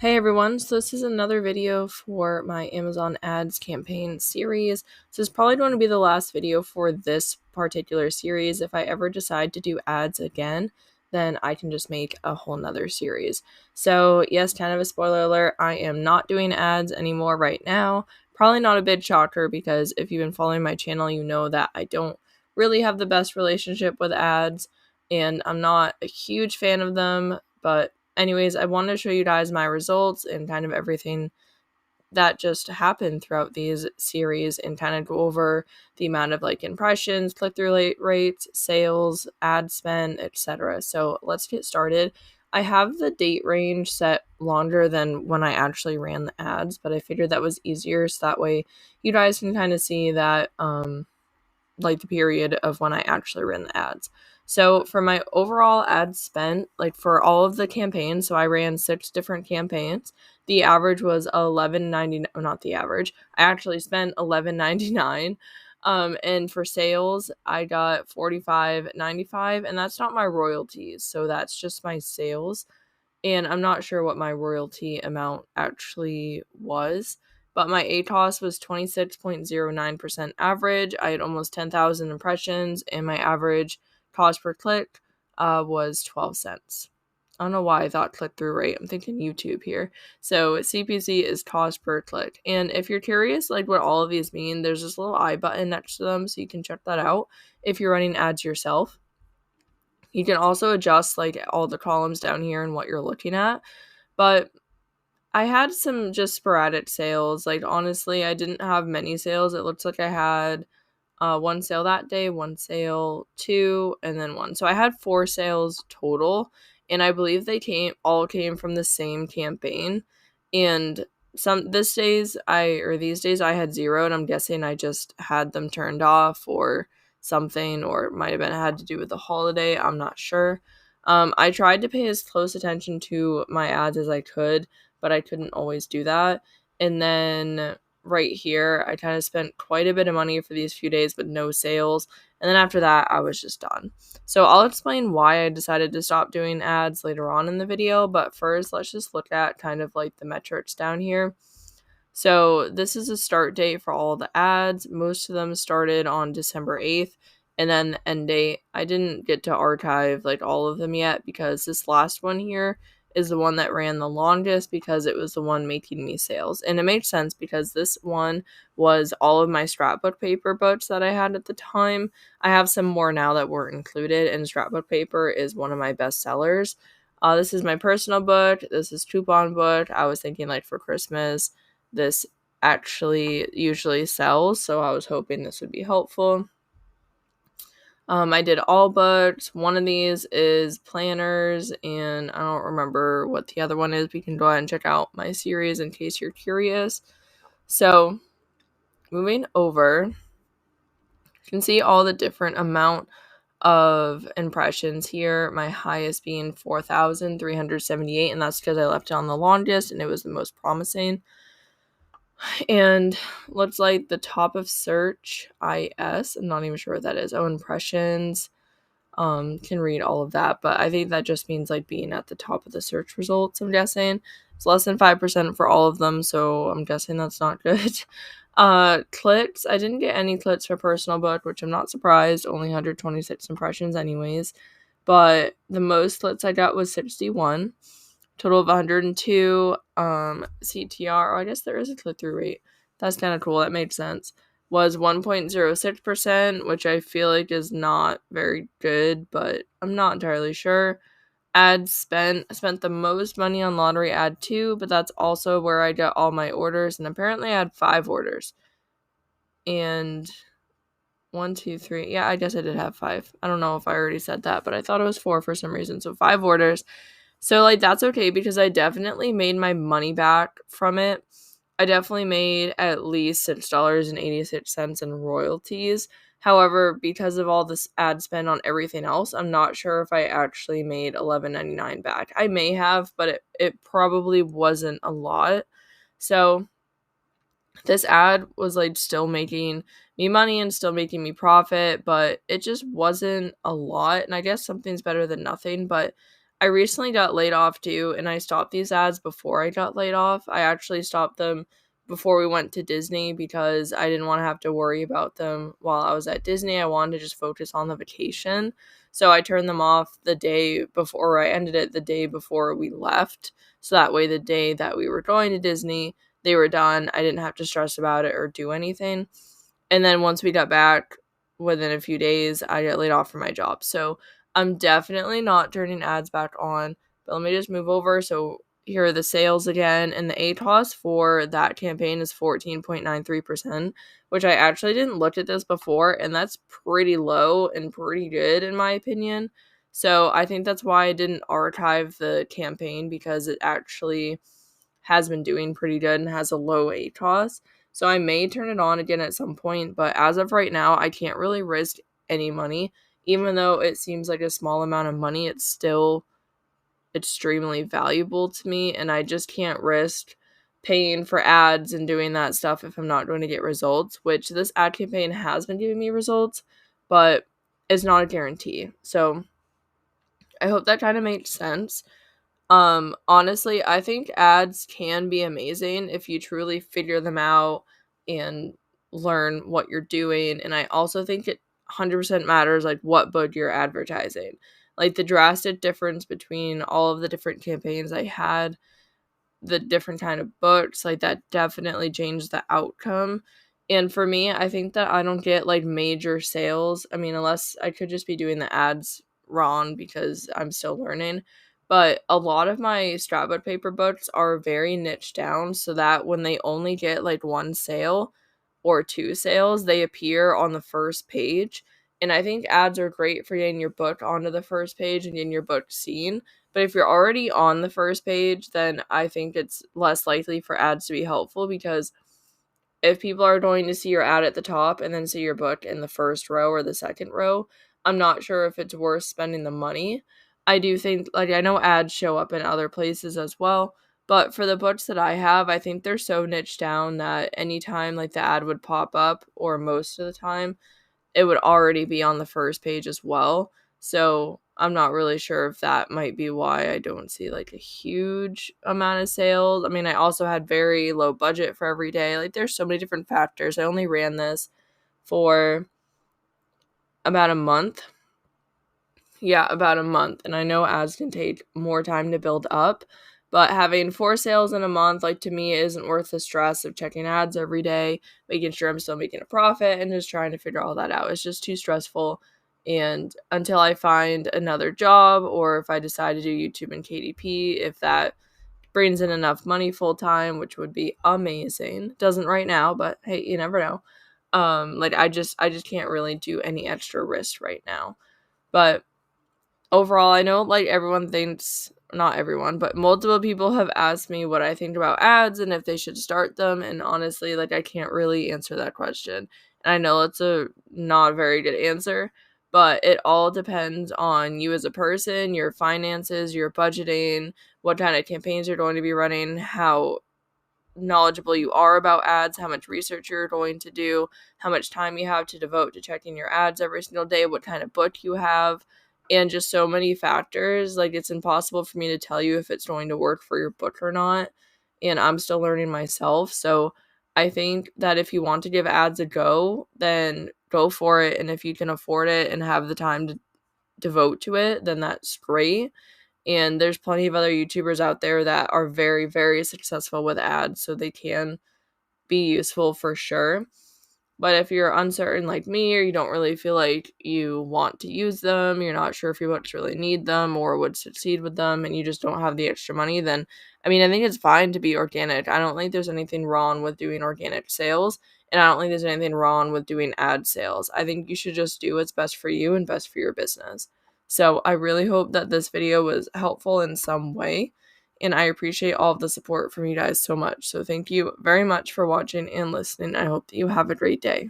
Hey everyone, so this is another video for my Amazon ads campaign series. This is probably going to be the last video for this particular series. If I ever decide to do ads again, then I can just make a whole nother series. So yes, kind of a spoiler alert, I am not doing ads anymore right now. Probably not a big shocker because if you've been following my channel, you know that I don't really have the best relationship with ads and I'm not a huge fan of them, but anyways, I wanted to show you guys my results and kind of everything that just happened throughout these series and kind of go over the amount of impressions, click-through rates, sales, ad spend, etc. So let's get started. I have the date range set longer than when I actually ran the ads, but I figured that was easier so that way you guys can kind of see that the period of when I actually ran the ads. So for my overall ad spent, for all of the campaigns, so I ran 6 different campaigns. The average was $11.99. Not the average. I actually spent $11.99. And for sales, I got $45.95, and that's not my royalties. So that's just my sales. And I'm not sure what my royalty amount actually was, but my ACoS was 26.09% average. I had almost 10,000 impressions, and my average cost per click was 12 cents. I don't know why I thought click-through rate. I'm thinking YouTube here. So CPC is cost per click. And if you're curious what all of these mean, there's this little I button next to them, so you can check that out if you're running ads yourself. You can also adjust all the columns down here and what you're looking at. But I had some just sporadic sales. Honestly, I didn't have many sales. It looks like I had one sale that day, one sale, 2, and then 1. So I had 4 sales total, and I believe they all came from the same campaign. And these days I had 0, and I'm guessing I just had them turned off or something, or it might have had to do with the holiday. I'm not sure. I tried to pay as close attention to my ads as I could, but I couldn't always do that. And then right here, I kind of spent quite a bit of money for these few days with no sales. And then after that, I was just done. So I'll explain why I decided to stop doing ads later on in the video. But first, let's just look at kind of the metrics down here. So this is a start date for all the ads. Most of them started on December 8th. And then the end date, I didn't get to archive all of them yet because this last one here is the one that ran the longest because it was the one making me sales. And it made sense because this one was all of my scrapbook paper books that I had at the time. I have some more now that weren't included, and scrapbook paper is one of my best sellers. This is my personal book. This is coupon book. I was thinking for Christmas, this actually usually sells, so I was hoping this would be helpful. I did all books. One of these is planners, and I don't remember what the other one is. We can go ahead and check out my series in case you're curious. So, moving over, you can see all the different amount of impressions here. My highest being 4,378, and that's because I left it on the longest, and it was the most promising. And looks like the top of search, IS, I'm not even sure what that is. Oh, impressions. Can read all of that, but I think that just means being at the top of the search results, I'm guessing. It's less than 5% for all of them, so I'm guessing that's not good. Clicks, I didn't get any clicks for personal book, which I'm not surprised. Only 126 impressions anyways, but the most clicks I got was 61. Total of 102. CTR, I guess there is a click-through rate. That's kind of cool. That made sense. Was 1.06%, which I feel like is not very good, but I'm not entirely sure. Ads spent. I spent the most money on lottery ad 2, but that's also where I got all my orders, and apparently I had 5 orders. And 1, 2, 3. Yeah, I guess I did have 5. I don't know if I already said that, but I thought it was 4 for some reason. So 5 orders. So that's okay because I definitely made my money back from it. I definitely made at least $6.86 in royalties. However, because of all this ad spend on everything else, I'm not sure if I actually made $11.99 back. I may have, but it probably wasn't a lot. So this ad was still making me money and still making me profit, but it just wasn't a lot. And I guess something's better than nothing, but I recently got laid off too, and I stopped these ads before I got laid off. I actually stopped them before we went to Disney because I didn't want to have to worry about them while I was at Disney. I wanted to just focus on the vacation. So I turned them off the day before, or I ended it the day before we left. So that way, the day that we were going to Disney, they were done. I didn't have to stress about it or do anything. And then once we got back, within a few days, I got laid off from my job. So I'm definitely not turning ads back on. But let me just move over. So here are the sales again. And the ATOS for that campaign is 14.93%, which I actually didn't look at this before. And that's pretty low and pretty good in my opinion. So I think that's why I didn't archive the campaign, because it actually has been doing pretty good and has a low ATOS. So I may turn it on again at some point, but as of right now, I can't really risk any money. Even though it seems like a small amount of money, it's still extremely valuable to me, and I just can't risk paying for ads and doing that stuff if I'm not going to get results, which this ad campaign has been giving me results, but it's not a guarantee. So I hope that kind of makes sense. Honestly, I think ads can be amazing if you truly figure them out and learn what you're doing. And I also think it 100% matters like what book you're advertising. Like the drastic difference between all of the different campaigns I had, the different kind of books, like that definitely changed the outcome. And for me, I think that I don't get like major sales. I mean, unless I could just be doing the ads wrong because I'm still learning. But a lot of my scrapbook paper books are very niche down, so that when they only get like one sale or two sales, they appear on the first page. And I think ads are great for getting your book onto the first page and getting your book seen. But if you're already on the first page, then I think it's less likely for ads to be helpful, because if people are going to see your ad at the top and then see your book in the first row or the second row, I'm not sure if it's worth spending the money. I do think, like, I know ads show up in other places as well, but for the books that I have, I think they're so niche down that anytime, like, the ad would pop up, or most of the time, it would already be on the first page as well. So I'm not really sure if that might be why I don't see like a huge amount of sales. I mean, I also had very low budget for every day. Like there's so many different factors. I only ran this for about a month. Yeah, about a month. And I know ads can take more time to build up, but having 4 sales in a month, like to me, isn't worth the stress of checking ads every day, making sure I'm still making a profit, and just trying to figure all that out. It's just too stressful. And until I find another job, or if I decide to do YouTube and KDP, if that brings in enough money full time, which would be amazing. Doesn't right now, but hey, you never know. Like I just can't really do any extra risk right now. But overall, I know like everyone thinks, not everyone, but multiple people have asked me what I think about ads and if they should start them. And honestly, like I can't really answer that question. And I know it's a not very good answer, but it all depends on you as a person, your finances, your budgeting, what kind of campaigns you're going to be running, how knowledgeable you are about ads, how much research you're going to do, how much time you have to devote to checking your ads every single day, what kind of book you have, and just so many factors. Like it's impossible for me to tell you if it's going to work for your book or not. And I'm still learning myself. So I think that if you want to give ads a go, then go for it. And if you can afford it and have the time to devote to it, then that's great. And there's plenty of other YouTubers out there that are very, very successful with ads, so they can be useful for sure. But if you're uncertain like me, or you don't really feel like you want to use them, you're not sure if your books really need them or would succeed with them, and you just don't have the extra money, then, I mean, I think it's fine to be organic. I don't think there's anything wrong with doing organic sales, and I don't think there's anything wrong with doing ad sales. I think you should just do what's best for you and best for your business. So I really hope that this video was helpful in some way, and I appreciate all of the support from you guys so much. So thank you very much for watching and listening. I hope that you have a great day.